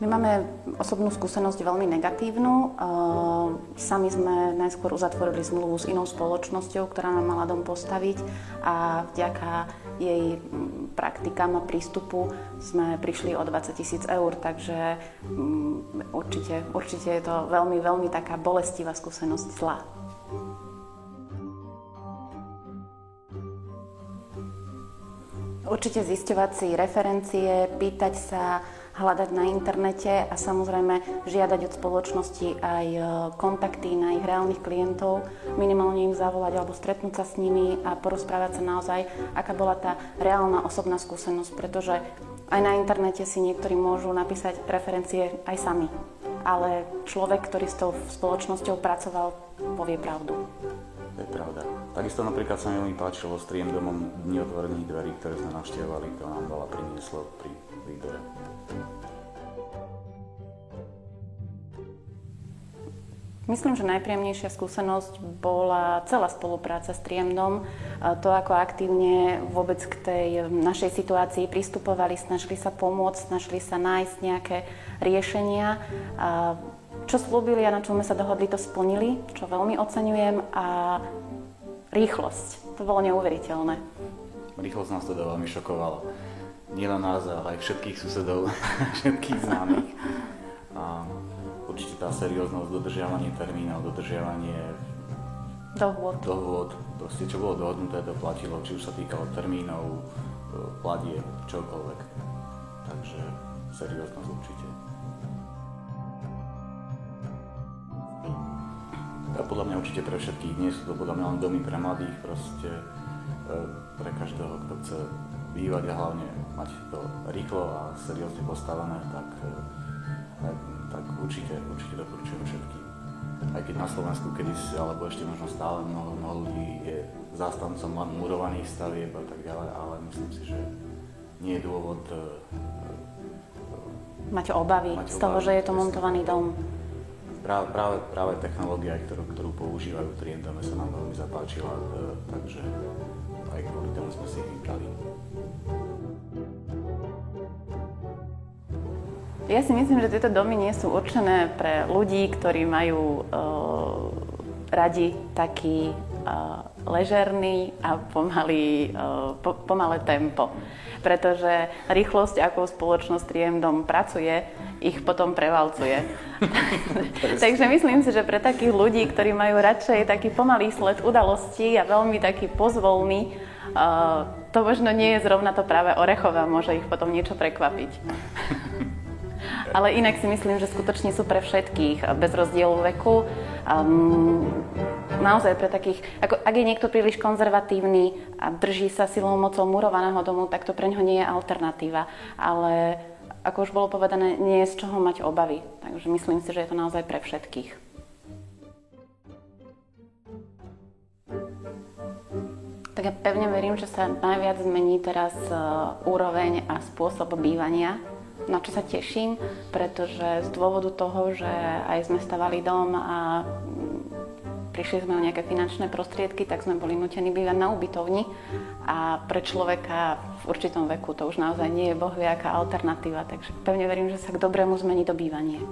My máme osobnú skúsenosť veľmi negatívnu. Sami sme najskôr uzatvorili zmluvu s inou spoločnosťou, ktorá nám mala dom postaviť a vďaka jej praktikám a prístupu sme prišli o 20 000 eur, takže určite je to veľmi, veľmi taká bolestivá skúsenosť zlá. Určite zisťovať si referencie, pýtať sa, hľadať na internete a samozrejme žiadať od spoločnosti aj kontakty na ich reálnych klientov, minimálne im zavolať alebo stretnúť sa s nimi a porozprávať sa naozaj, aká bola tá reálna osobná skúsenosť, pretože aj na internete si niektorí môžu napísať referencie aj sami, ale človek, ktorý s tou spoločnosťou pracoval, povie pravdu. To je pravda. Takisto napríklad sa mi veľmi páčilo s Triemdomom Dni otvorených dverí, ktoré sme navštevovali, to nám veľa prinieslo pri výbere. Myslím, že najpríjemnejšia skúsenosť bola celá spolupráca s Triemdom. To, ako aktívne vôbec k tej našej situácii pristupovali, snažili sa pomôcť, snažili sa nájsť nejaké riešenia. Čo slúbili a na čo sme sa dohodli, to splnili, čo veľmi oceňujem, a rýchlosť. To bolo neuveriteľné. Rýchlosť nás teda veľmi šokovala. Nielen nás, ale aj všetkých susedov, všetkých známych. A určite tá serióznosť, dodržiavanie termínov, dodržiavanie dohôd, proste čo bolo dohodnuté, to platilo, či už sa týkalo termínov, platieb, čokoľvek. Takže serióznosť určite. A podľa mňa určite pre všetkých, nie sú to podľa mňa len domy pre mladých, proste pre každého, kto chce bývať a hlavne mať to rýchlo a seriózne postavené, tak určite doporučujem všetkým. Aj keď na Slovensku kedysi, alebo ešte možno stále mnoho ľudí je zástancom len murovaných stavieb a tak ďalej, ale myslím si, že nie je dôvod mať obavy z toho, že je to montovaný dom. Práve technológia, ktorú používajú Triemdome, sa nám veľmi zapáčila, takže aj kvôli tomu sme si ich vybrali. Ja si myslím, že tieto domy nie sú určené pre ľudí, ktorí majú radi taký ležerný a pomalé tempo. Pretože rýchlosť, ako spoločnosť Triemdom pracuje, ich potom prevalcuje. Takže myslím si, že pre takých ľudí, ktorí majú radšej taký pomalý sled udalostí a veľmi taký pozvolný, to možno nie je zrovna to práve orechové a môže ich potom niečo prekvapiť. Ale inak si myslím, že skutočne sú pre všetkých, bez rozdielu veku. Naozaj pre takých, ak je niekto príliš konzervatívny a drží sa silou mocou murovaného domu, tak to pre ňoho nie je alternatíva. Ale ako už bolo povedané, nie je z čoho mať obavy. Takže myslím si, že je to naozaj pre všetkých. Tak ja pevne verím, že sa najviac zmení teraz úroveň a spôsob bývania, na čo sa teším, pretože z dôvodu toho, že aj sme stavali dom a prišli sme o nejaké finančné prostriedky, tak sme boli nútení bývať na ubytovni a pre človeka v určitom veku to už naozaj nie je bohviaká alternatíva, takže pevne verím, že sa k dobrému zmení to bývanie.